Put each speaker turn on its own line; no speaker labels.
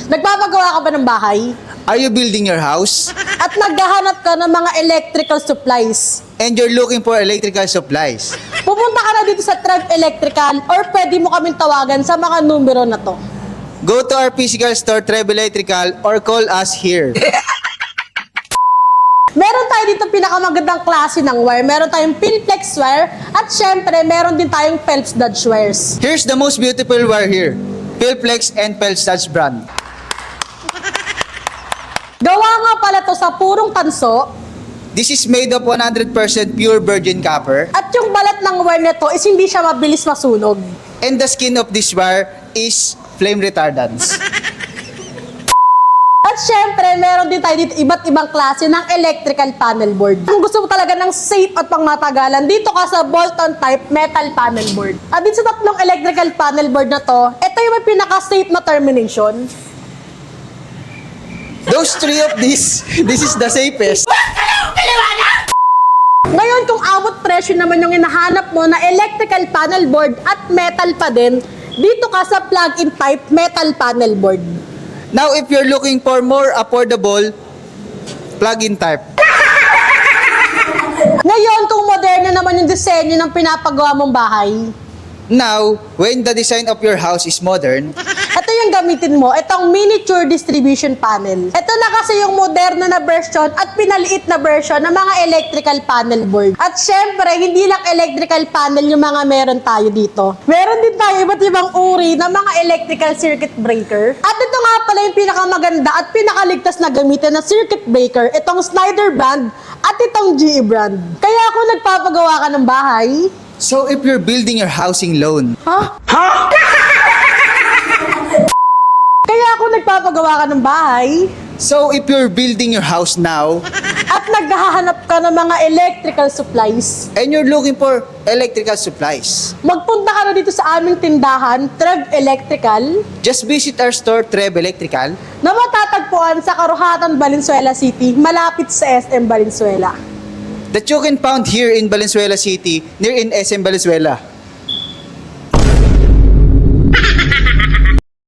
Nagpapagawa ka ba ng bahay?
Are you building your house?
At naghahanap ka ng mga electrical supplies?
And you're looking for electrical supplies?
Pupunta ka na dito sa Trev Electrical or pwede mo kaming tawagan sa mga numero na to.
Go to our physical store, Trev Electrical, or call us here.
Meron tayo dito pinakamagandang klase ng wire. Meron tayong Philplex wire at syempre meron din tayong Phelps Dodge wires.
Here's the most beautiful wire here. Philplex and Phelps Dodge brand.
Gawa nga pala to sa purong tanso
This is made of 100% pure virgin copper.
at yung balat ng wire nito is hindi siya mabilis masunog.
And the skin of this wire is flame retardants.
At syempre, meron din tayo dito iba't ibang klase ng electrical panel board. Kung gusto mo talaga ng safe at pangmatagalan, dito ka sa bolt-on type metal panel board. At dito sa tatlong electrical panel board na to, ito yung may pinaka-safe na termination.
Those three of this is the safest.
Ngayon, kung abot presyo naman yung hinahanap mo na electrical panel board at metal pa din, dito ka sa plug-in type metal panel board.
Now, if you're looking for more affordable, plug-in type.
Ngayon, kung moderno naman yung disenyo ng pinapagawa mong bahay,
Now, when the design of your house is modern,
ito yung gamitin mo, itong miniature distribution panel. Ito na kasi yung moderno na version at pinaliit na version ng mga electrical panel board. At syempre, hindi lang electrical panel yung mga meron tayo dito. Meron din tayo iba't ibang uri ng mga electrical circuit breaker. At ito nga pala yung pinakamaganda at pinakaligtas na gamitin na circuit breaker, itong Snyder brand at itong GE brand. Kaya kung nagpapagawa ka ng bahay,
so if you're building your housing loan,
Kaya kung nagpapagawa ka ng bahay,
so if you're building your house now,
at naghahanap ka ng mga electrical supplies,
and you're looking for electrical supplies,
magpunta ka na dito sa aming tindahan, Trev Electrical,
just visit our store, Trev Electrical,
na matatagpuan sa Karuhatan, Valenzuela City, malapit sa SM Valenzuela.
that you can found here in Valenzuela City, near in SM Valenzuela.